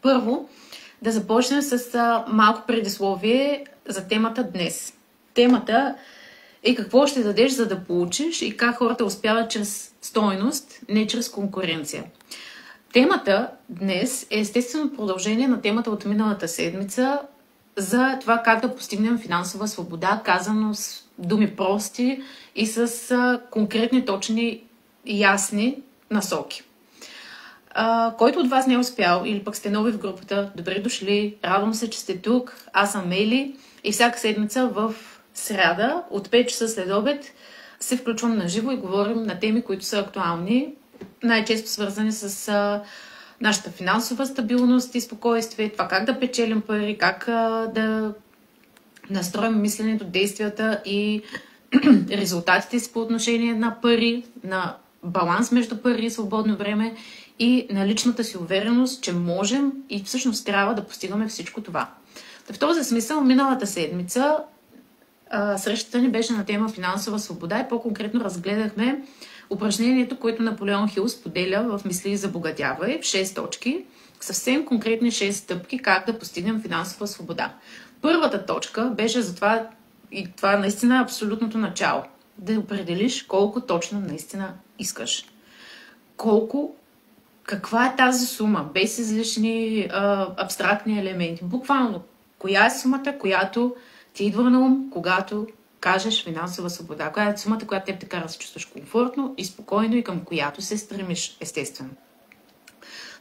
Първо, да започнем с малко предисловие за темата днес. Темата е какво ще дадеш, за да получиш и как хората успяват чрез стойност, не чрез конкуренция. Темата днес е естествено продължение на темата от миналата седмица за това как да постигнем финансова свобода, казано с думи прости и с конкретни, точни и ясни насоки. Който от вас не е успял или пък сте нови в групата, добре дошли, радвам се, че сте тук. Аз съм Мели и всяка седмица в сряда от 5 часа след обед се включвам на живо и говорим на теми, които са актуални, най-често свързани с нашата финансова стабилност и спокойствие, това как да печелим пари, как да настроим мисленето, действията и резултатите си по отношение на пари, на баланс между пари и свободно време и на личната си увереност, че можем и всъщност трябва да постигаме всичко това. В този смисъл, миналата седмица срещата ни беше на тема финансова свобода и по-конкретно разгледахме упражнението, което Наполеон Хил споделя в Мисли за богатяване в 6 точки, съвсем конкретни 6 стъпки как да постигнем финансова свобода. Първата точка беше за това, и това наистина е абсолютното начало, да определиш колко точно наистина искаш. Каква е тази сума, без излишни абстрактни елементи. Буквално, коя е сумата, която ти идва на ум, когато кажеш финансова свобода? Коя е сумата, която те кара да се чувстваш комфортно и спокойно и към която се стремиш, естествено.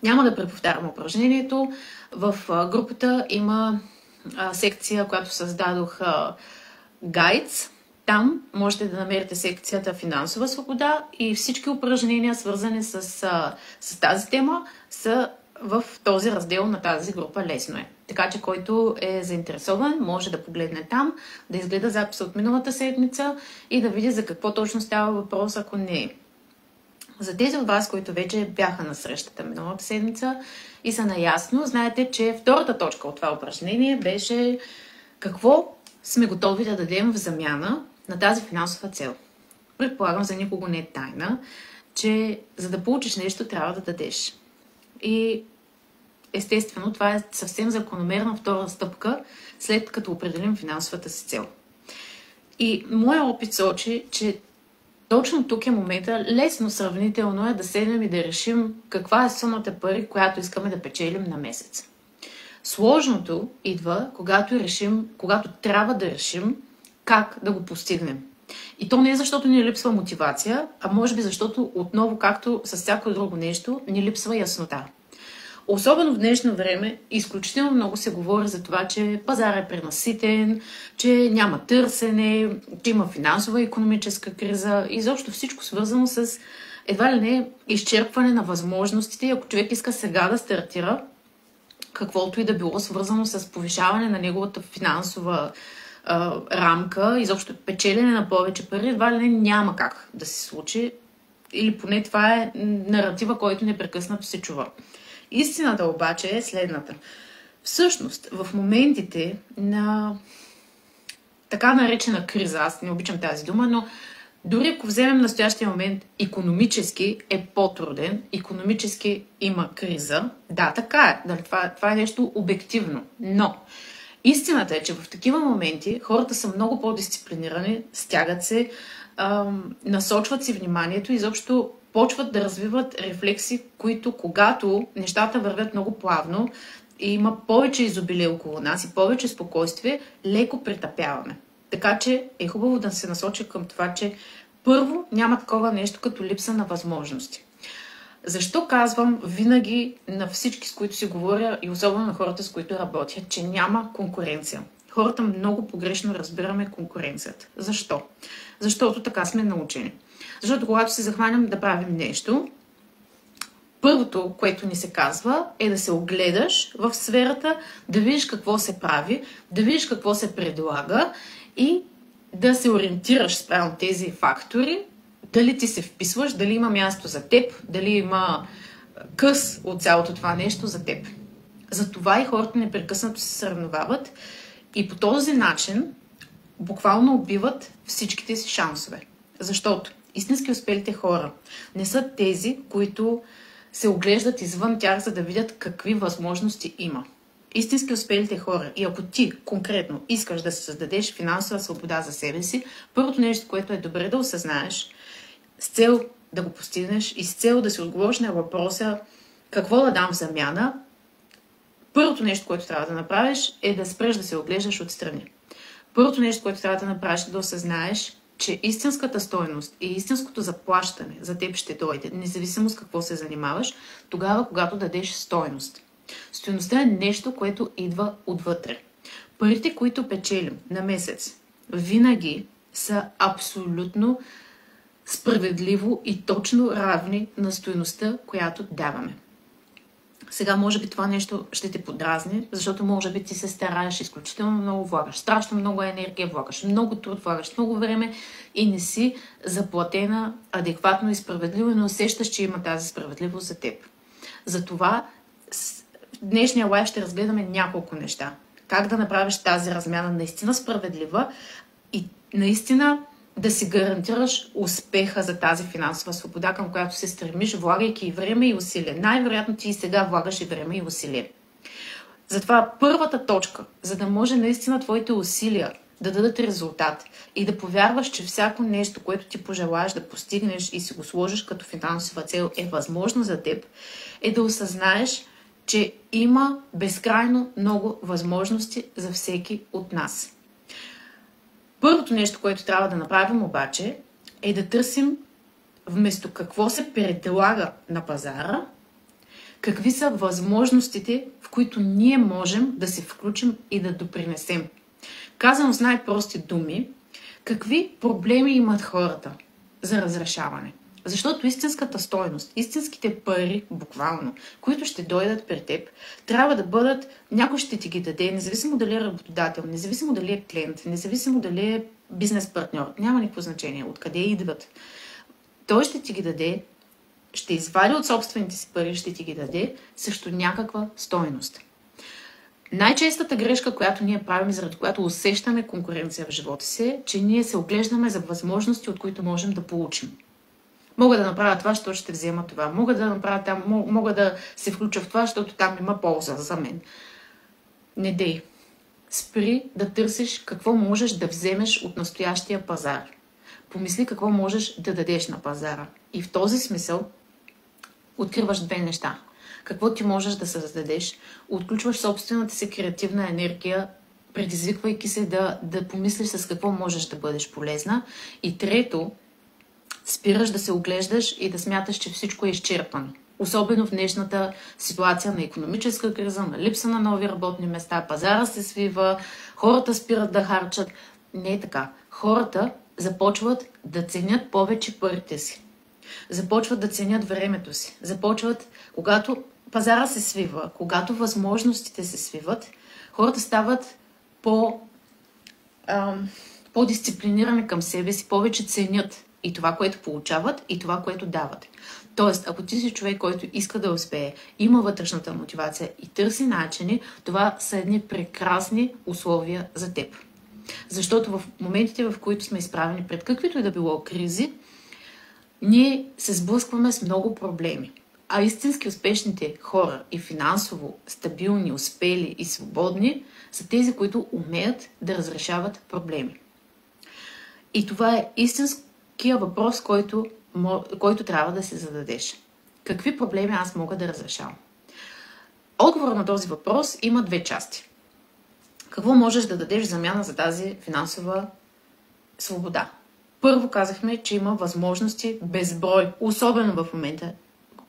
Няма да преповтарям упражнението. В групата има секция, която създадох Guides. Там можете да намерите секцията финансова свобода и всички упражнения, свързани с тази тема, са в този раздел на тази група. Лесно е. Така че който е заинтересован, може да погледне там, да изгледа записа от миналата седмица и да види за какво точно става въпрос, ако не е. За тези от вас, които вече бяха на срещата миналата седмица и са наясно, знаете, че втората точка от това упражнение беше какво сме готови да дадем в замяна на тази финансова цел. Предполагам, за никого не е тайна, че за да получиш нещо, трябва да дадеш. И естествено, това е съвсем закономерна втора стъпка, след като определим финансовата си цел. И моя опит сочи, че точно тук е момента, лесно сравнително е да седнем и да решим каква е сумата пари, която искаме да печелим на месец. Сложното идва, когато трябва да решим как да го постигнем. И то не е защото ни липсва мотивация, а може би защото отново, както с всяко друго нещо, ни липсва яснота. Особено в днешно време, изключително много се говори за това, че пазар е пренаситен, че няма търсене, че има финансова и икономическа криза и изобщо всичко свързано с едва ли не изчерпване на възможностите. Ако човек иска сега да стартира, каквото и да било свързано с повишаване на неговата финансова рамка, изобщо печелене на повече пари, едва ли не няма как да се случи. Или поне това е наратива, който непрекъснато се чува. Истината обаче е следната. Всъщност, в моментите на така наречена криза, аз не обичам тази дума, но дори ако вземем настоящия момент, икономически е по-труден, икономически има криза. Да, така е. Това е нещо обективно. Но истината е, че в такива моменти хората са много по-дисциплинирани, стягат се, насочват си вниманието и изобщо почват да развиват рефлекси, които когато нещата вървят много плавно и има повече изобилие около нас и повече спокойствие, леко претъпяваме. Така че е хубаво да се насочи към това, че първо няма такова нещо като липса на възможности. Защо казвам винаги на всички, с които си говоря и особено на хората, с които работя, че няма конкуренция? Хората много погрешно разбираме конкуренцията. Защо? Защото така сме научени. Защото когато се захванем да правим нещо, първото, което ни се казва, е да се огледаш в сферата, да видиш какво се прави, да видиш какво се предлага и да се ориентираш спрямо тези фактори, дали ти се вписваш, дали има място за теб, дали има къс от цялото това нещо за теб. Затова и хората непрекъснато се сравняват и по този начин буквално убиват всичките си шансове. Защото истински успелите хора не са тези, които се оглеждат извън тях, за да видят какви възможности има. Истински успелите хора, и ако ти конкретно искаш да се създадеш финансова свобода за себе си, първото нещо, което е добре да осъзнаеш, с цел да го постигнеш и с цел да си отговориш на въпроса какво да дам в замяна, първото нещо, което трябва да направиш, е да спреш да се оглеждаш отстрани. Първото нещо, което трябва да направиш, е да осъзнаеш, че истинската стойност и истинското заплащане за теб ще дойде, независимо с какво се занимаваш, тогава, когато дадеш стойност. Стойността е нещо, което идва отвътре. Парите, които печелим на месец, винаги са абсолютно справедливо и точно равни на стойността, която даваме. Сега, може би това нещо ще те подразни, защото може би ти се стараеш изключително много, влагаш страшно много енергия, влагаш много труд, влагаш много време и не си заплатена адекватно и справедливо и не усещаш, че има тази справедливост за теб. Затова в днешния лайв ще разгледаме няколко неща. Как да направиш тази размяна наистина справедлива и наистина да си гарантираш успеха за тази финансова свобода, към която се стремиш, влагайки и време и усилие. Най-вероятно ти и сега влагаш и време и усилие. Затова първата точка, за да може наистина твоите усилия да дадат резултат и да повярваш, че всяко нещо, което ти пожелаеш да постигнеш и си го сложиш като финансова цел е възможно за теб, е да осъзнаеш, че има безкрайно много възможности за всеки от нас. Първото нещо, което трябва да направим обаче, е да търсим вместо какво се предлага на пазара, какви са възможностите, в които ние можем да се включим и да допринесем. Казано с най-прости думи, какви проблеми имат хората за разрешаване. Защото истинската стойност, истинските пари, буквално, които ще дойдат при теб, трябва да бъдат, някой ще ти ги даде, независимо дали е работодател, независимо дали е клиент, независимо дали е бизнес партньор, няма никакво значение, откъде идват. Той ще ти ги даде, ще извади от собствените си пари, ще ти ги даде срещу някаква стойност. Най-честата грешка, която ние правим, заради която усещаме конкуренция в живота си, е, че ние се оглеждаме за възможности, от които можем да получим. Мога да направя това, защото ще взема това. Мога да направя там, мога да се включа в това, защото там има полза за мен. Не дей. Спри да търсиш какво можеш да вземеш от настоящия пазар. Помисли какво можеш да дадеш на пазара. И в този смисъл откриваш две неща. Какво ти можеш да създадеш, отключваш собствената си креативна енергия, предизвиквайки се да помислиш с какво можеш да бъдеш полезна. И трето, спираш да се оглеждаш и да смяташ, че всичко е изчерпано. Особено в днешната ситуация на икономическа криза, на липса на нови работни места, пазара се свива, хората спират да харчат. Не е така. Хората започват да ценят повече парите си. Започват да ценят времето си. Започват, когато пазара се свива, когато възможностите се свиват, хората стават по-дисциплинирани към себе си, повече ценят и това, което получават, и това, което дават. Тоест, ако ти си човек, който иска да успее, има вътрешната мотивация и търси начини, това са едни прекрасни условия за теб. Защото в моментите, в които сме изправени пред каквито и да било кризи, ние се сблъскваме с много проблеми. А истински успешните хора и финансово стабилни, успели и свободни са тези, които умеят да разрешават проблеми. И това е истинския въпрос, който трябва да се зададеш. Какви проблеми аз мога да разрешавам? Отговор на този въпрос има две части. Какво можеш да дадеш в замяна за тази финансова свобода? Първо казахме, че има възможности безброй, особено в момента.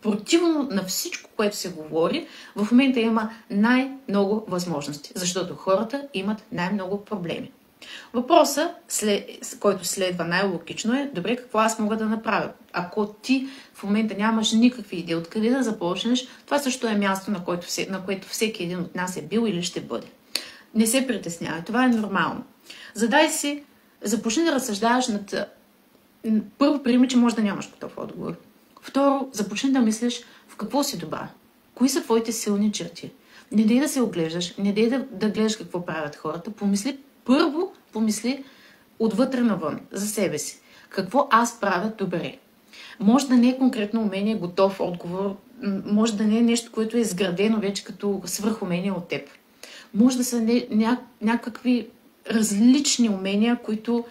Противно на всичко, което се говори, в момента има най-много възможности, защото хората имат най-много проблеми. Въпросът, който следва най-логично е, добре, какво аз мога да направя? Ако ти в момента нямаш никакви идеи откъде да започнеш, това също е място, на което всеки един от нас е бил или ще бъде. Не се притеснявай, това е нормално. Започни да разсъждаваш над... Първо, приеми, че може да нямаш готов отговор. Второ, започни да мислиш в какво си добра. Кои са твоите силни черти? Не дей да се оглеждаш, не дей да гледаш какво правят хората. Помисли отвътре навън, за себе си. Какво аз правя добре? Може да не е конкретно умение, готов отговор може да не е нещо, което е изградено вече като свръхумение от теб. Може да са някакви различни умения, които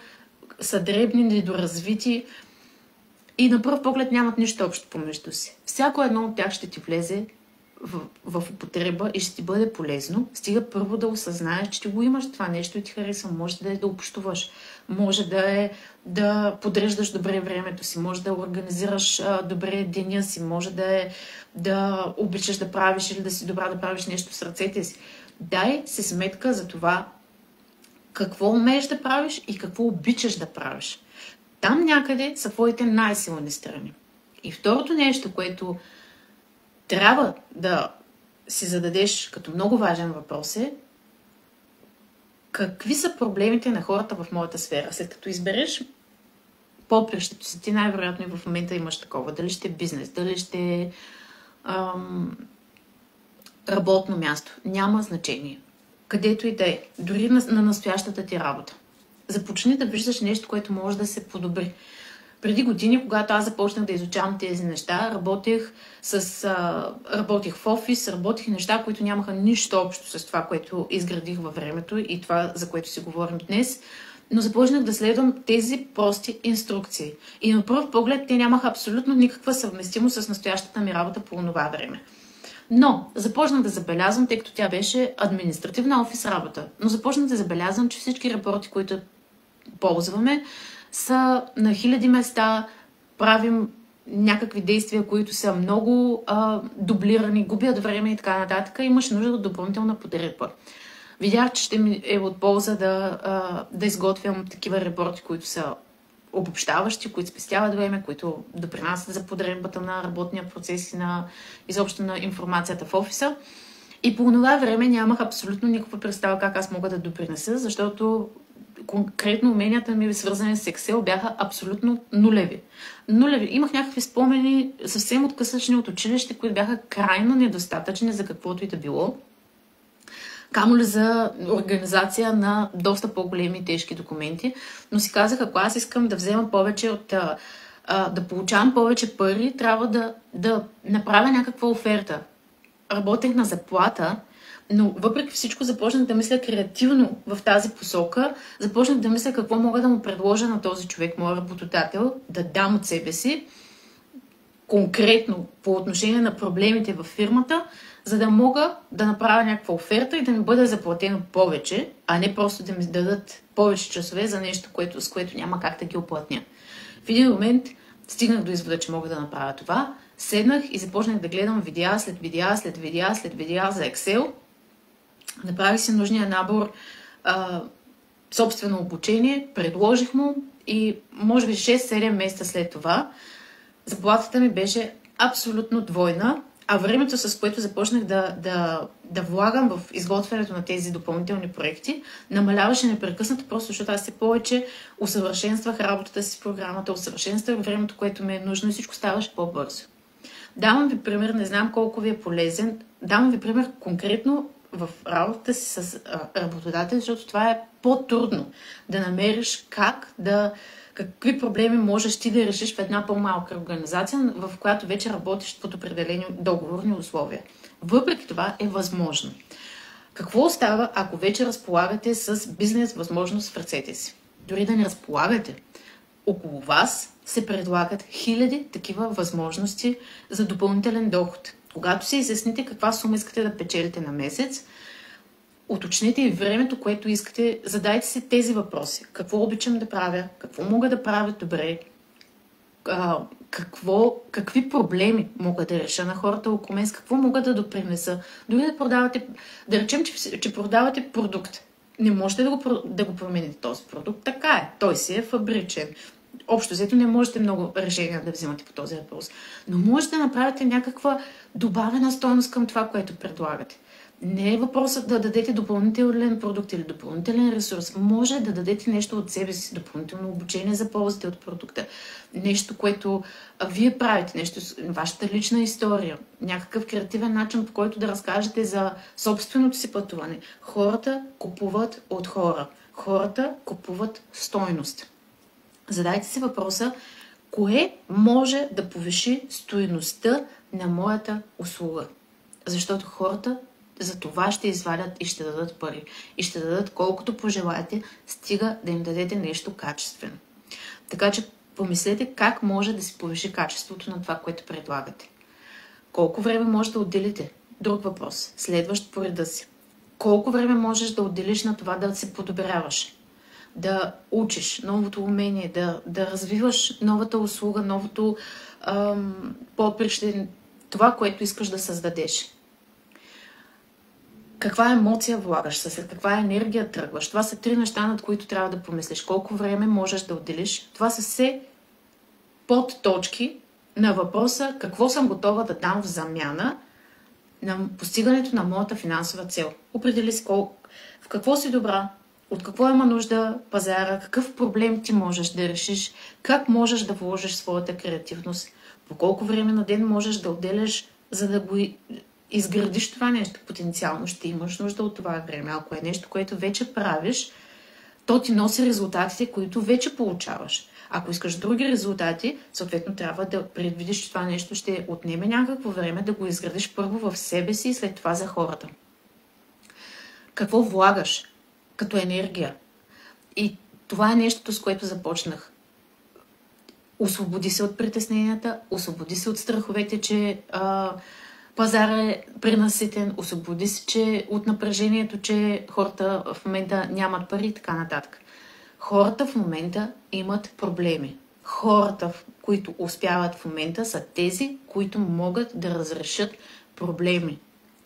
са дребни, недоразвити и на пръв поглед нямат нищо общо помежду си. Всяко едно от тях ще ти влезе в употреба и ще ти бъде полезно. Стига първо да осъзнаеш, че ти го имаш това нещо и ти харесва. Може да е да общуваш, може да е да подреждаш добре времето си, може да организираш добре деня си, може да е да обичаш да правиш или да си добра да правиш нещо с ръцете си. Дай си сметка за това какво умееш да правиш и какво обичаш да правиш. Там някъде са твоите най-силни страни. И второто нещо, което трябва да си зададеш като много важен въпрос е: какви са проблемите на хората в моята сфера? След като избереш попрището си, ти най-вероятно и в момента имаш такова. Дали ще е бизнес, дали ще е работно място. Няма значение. Където и да е. Дори на настоящата ти работа. Започни да виждаш нещо, което може да се подобри. Преди години, когато аз започнах да изучавам тези неща, работих в офис, работих неща, които нямаха нищо общо с това, което изградих във времето и това, за което си говорим днес. Но започнах да следвам тези прости инструкции. И на пръв поглед те нямаха абсолютно никаква съвместимост с настоящата ми работа по това време. Но започнах да забелязвам, тъй като тя беше административна офис работа, но започнах да забелязвам, че всички рапорти, които ползваме, са на хиляди места, правим някакви действия, които са много дублирани, губят време и така нататък. Имаш нужда от допълнителна подредба. Видях, че ще ми е от полза да изготвям такива репорти, които са обобщаващи, които спестяват време, които допринасят за подредбата на работния процес и изобщо на информацията в офиса. И по това време нямах абсолютно никаква представа как аз мога да допринеса, защото конкретно уменията ми, свързани с Excel, бяха абсолютно нулеви. Имах някакви спомени съвсем откъслечни от училище, които бяха крайно недостатъчни за каквото и да било. Камо ли за организация на доста по-големи и тежки документи. Но си казах, ако аз искам да взема повече да получавам повече пари, трябва да направя някаква оферта. Работех на заплата, но въпреки всичко започнах да мисля креативно в тази посока. Започнах да мисля какво мога да му предложа на този човек, моя работодател, да дам от себе си, конкретно по отношение на проблемите във фирмата, за да мога да направя някаква оферта и да ми бъде заплатено повече, а не просто да ми дадат повече часове за нещо, с което няма как да ги оплатня. В един момент стигнах до извода, че мога да направя това. Седнах и започнах да гледам видеа след видеа за Excel. Направих си нужния набор собствено обучение, предложих му и може би 6-7 месеца след това заплатата ми беше абсолютно двойна, а времето, с което започнах да влагам в изготвянето на тези допълнителни проекти, намаляваше непрекъснато, просто защото аз все повече усъвършенствах работата си с програмата, усъвършенствах времето, което ми е нужно и всичко ставаше по-бързо. Давам ви пример, не знам колко ви е полезен, давам ви пример конкретно в работата си с работодател, защото това е по-трудно да намериш какви проблеми можеш ти да решиш в една по-малка организация, в която вече работиш под определени договорни условия. Въпреки това е възможно. Какво остава, ако вече разполагате с бизнес възможност в ръцете си? Дори да не разполагате, около вас се предлагат хиляди такива възможности за допълнителен доход. Когато се изясните каква сума искате да печелите на месец, уточнете и времето, което искате, задайте си тези въпроси. Какво обичам да правя? Какво мога да правя добре? Какви проблеми мога да реша на хората около мен? Какво мога да допринеса? Дори да продавате, да речем, че продавате продукт. Не можете да го промените този продукт. Така е. Той си е фабричен. Общо взето не можете много решения да взимате по този въпрос. Но можете да направите някаква добавена стойност към това, което предлагате. Не е въпросът да дадете допълнителен продукт или допълнителен ресурс. Може да дадете нещо от себе си, допълнително обучение за ползите от продукта. Нещо, което вие правите, нещо, вашата лична история, някакъв креативен начин, по който да разкажете за собственото си пътуване. Хората купуват от хора. Хората купуват стойност. Задайте си въпроса, кое може да повиши стойността на моята услуга. Защото хората за това ще извадят и ще дадат пари. И ще дадат колкото пожелаете, стига да им дадете нещо качествено. Така че помислете как може да се повиши качеството на това, което предлагате. Колко време може да отделите? Друг въпрос. Следващ по реда си. Колко време можеш да отделиш на това да се подобряваш? Да учиш новото умение, да развиваш новата услуга, новото поприще, това, което искаш да създадеш. Каква емоция влагаш, след каква енергия тръгваш? Това са 3 неща, над които трябва да помислиш. Колко време можеш да отделиш? Това са все подточки на въпроса какво съм готова да дам в замяна на постигането на моята финансова цел. Определи си в какво си добра, от какво има нужда пазара, какъв проблем ти можеш да решиш, как можеш да вложиш своята креативност, по колко време на ден можеш да отделяш, за да го изградиш това нещо. Потенциално ще имаш нужда от това време. Ако е нещо, което вече правиш, то ти носи резултатите, които вече получаваш. Ако искаш други резултати, съответно трябва да предвидиш, че това нещо ще отнеме някакво време да го изградиш първо в себе си и след това за хората. Какво влагаш като енергия? И това е нещото, с което започнах. Освободи се от притесненията, освободи се от страховете, че пазара е пренаситен, освободи се от напрежението, че хората в момента нямат пари и така нататък. Хората в момента имат проблеми. Хората, които успяват в момента, са тези, които могат да разрешат проблеми.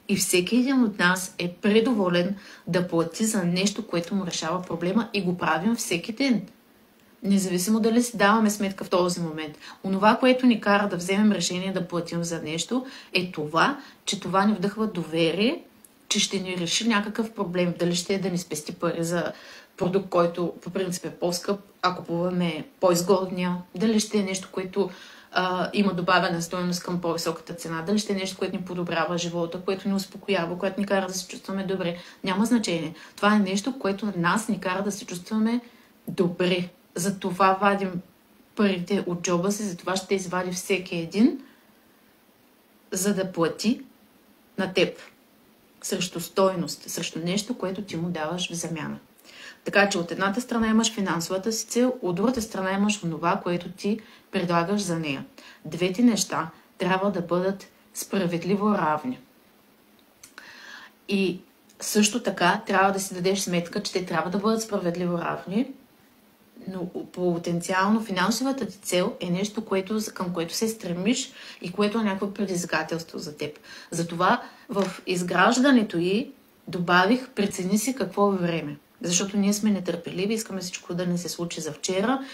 И всеки един от нас е предоволен да плати за нещо, което му решава проблема и го правим всеки ден. Независимо дали си даваме сметка в този момент. Онова, което ни кара да вземем решение да платим за нещо, е това, че това ни вдъхва доверие, че ще ни реши някакъв проблем. Дали ще е да ни спести пари за продукт, който по принцип е по-скъп, а купуваме по-изгодния. Дали ще е нещо, което има добавена стойност към по-високата цена. Дали ще е нещо, което ни подобрява живота, което ни успокоява, което ни кара да се чувстваме добре. Няма значение. Това е нещо, което нас ни кара да се чувстваме добре. За това вадим парите от джоба си, за това ще извади всеки един, за да плати на теб срещу стойност, срещу нещо, което ти му даваш в замяна. Така че от едната страна имаш финансовата си цел, от другата страна имаш това, което ти предлагаш за нея. Двете неща трябва да бъдат справедливо равни. И също така трябва да си дадеш сметка, че те трябва да бъдат справедливо равни, но потенциално финансовата ти цел е нещо, към което се стремиш и което е някакво предизвикателство за теб. Затова в изграждането й добавих прецени си какво е време. Защото ние сме нетърпеливи, искаме всичко да не се случи за вчера.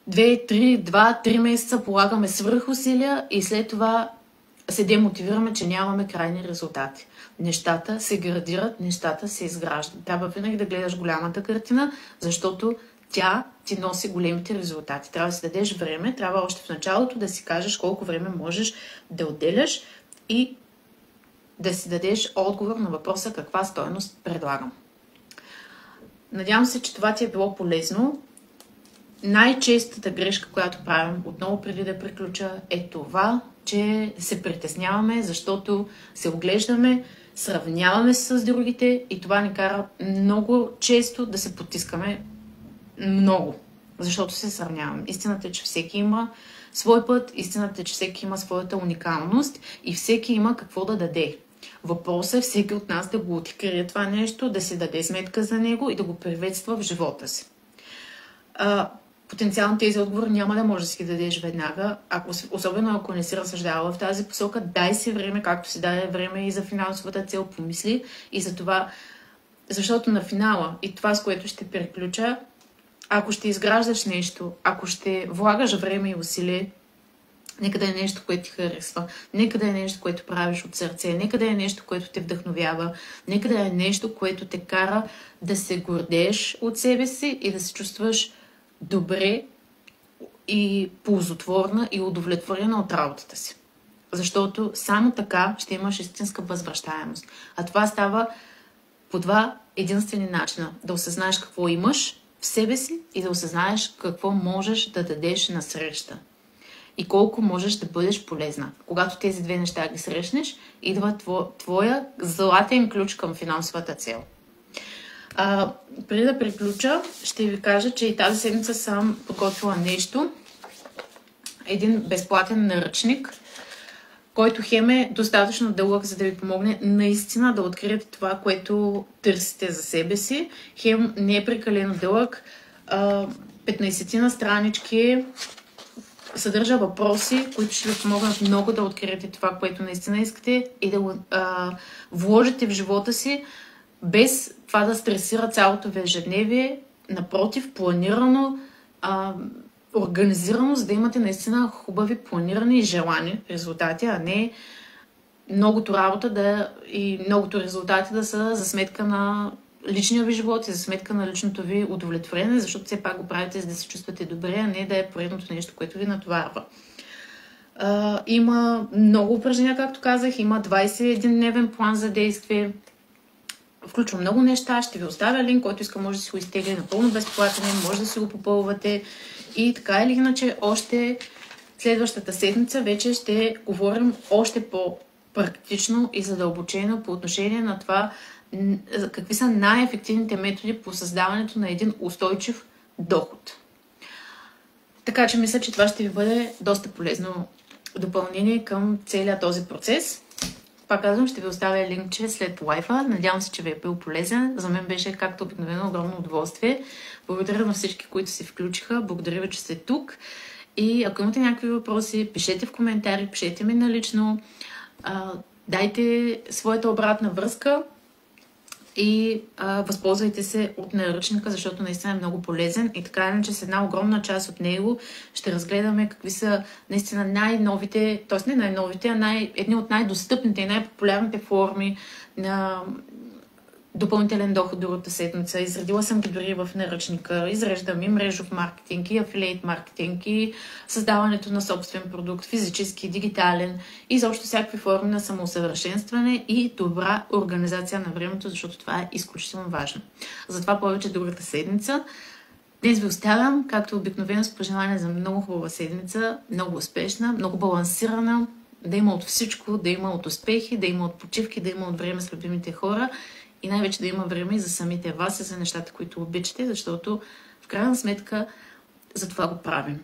2-3 месеца полагаме свръхусилия и след това се демотивираме, че нямаме крайни резултати. Нещата се градират, нещата се изграждат. Трябва винаги да гледаш голямата картина, защото тя ти носи големите резултати. Трябва да си дадеш време, трябва още в началото да си кажеш колко време можеш да отделяш и да си дадеш отговор на въпроса каква стойност предлагам. Надявам се, че това ти е било полезно. Най-честата грешка, която правим, отново преди да приключа, е това, че се притесняваме, защото се оглеждаме, сравняваме се с другите и това ни кара много често да се потискаме много, защото се сравняваме. Истината е, че всеки има свой път, истината е, че всеки има своята уникалност и всеки има какво да даде. Въпросът е всеки от нас да го открие това нещо, да си даде сметка за него и да го приветства в живота си. Потенциално тези отговори няма да можеш да си ги дадеш веднага, особено ако не си разсъждава в тази посока. Дай си време, както си даде време и за финансовата цел, помисли и за това, защото на финала и това, с което ще приключа, ако ще изграждаш нещо, ако ще влагаш време и усилие, нека да е нещо, което ти харесва, нека да е нещо, което правиш от сърце, нека да е нещо, което те вдъхновява, нека да е нещо, което те кара да се гордееш от себе си и да се чувстваш добре и ползотворна и удовлетворена от работата си. Защото само така ще имаш истинска възвръщаемост. А това става по два единствени начина. Да осъзнаеш какво имаш в себе си и да осъзнаеш какво можеш да дадеш насреща. и колко можеш да бъдеш полезна. Когато тези две неща ги срещнеш, идва твоя златен ключ към финансовата цел. Преди да приключа, ще ви кажа, че и тази седмица съм подготвила нещо. Един безплатен наръчник, който хем е достатъчно дълъг, за да ви помогне наистина да откриете това, което търсите за себе си. Хем не е прекалено дълъг. 15 странички, съдържа въпроси, които ще ви помогнат много да откриете това, което наистина искате и да го вложите в живота си, без това да стресира цялото ви ежедневие. Напротив, планирано, организирано, за да имате наистина хубави планирани и желани резултати, а не многото работа и многото резултати да са за сметка на личния ви живот и за сметка на личното ви удовлетворение, защото все пак го правите, за да се чувствате добре, а не да е поредното нещо, което ви натоварва. Има много упражнения, както казах, има 21-дневен план за действие. Включва много неща, ще ви оставя линк, който иска може да си го изтегли напълно безплатен, може да си го попълвате и така или иначе още следващата седмица вече ще говорим още по-практично и задълбочено по отношение на това какви са най-ефективните методи по създаването на един устойчив доход. Така че мисля, че това ще ви бъде доста полезно допълнение към целият този процес. Пак казвам, ще ви оставя линкче след лайфа. Надявам се, че ви е бил полезен. За мен беше, както обикновено, огромно удоволствие. Благодаря на всички, които се включиха. Благодаря ви, че сте тук. И ако имате някакви въпроси, пишете в коментари, пишете ми налично. Дайте своята обратна връзка и възползвайте се от наръчника, защото наистина е много полезен. И така иначе с една огромна част от него ще разгледаме какви са наистина най-новите, т.е. не най-новите, а едни от най-достъпните и най-популярните форми на допълнителен доход другата седмица. Изредила съм ги дори в наръчника. Изреждам и мрежов маркетинг, и афилиейт маркетинг, и създаването на собствен продукт, физически, дигитален, и заобщо всякакви форми на самоусъвършенстване и добра организация на времето, защото това е изключително важно. Затова повече другата седмица. Днес ви оставям, както обикновено, с пожелание за много хубава седмица, много успешна, много балансирана, да има от всичко, да има от успехи, да има от почивки, да има от време с любимите хора и най-вече да има време и за самите вас и за нещата, които обичате, защото в крайна сметка за това го правим.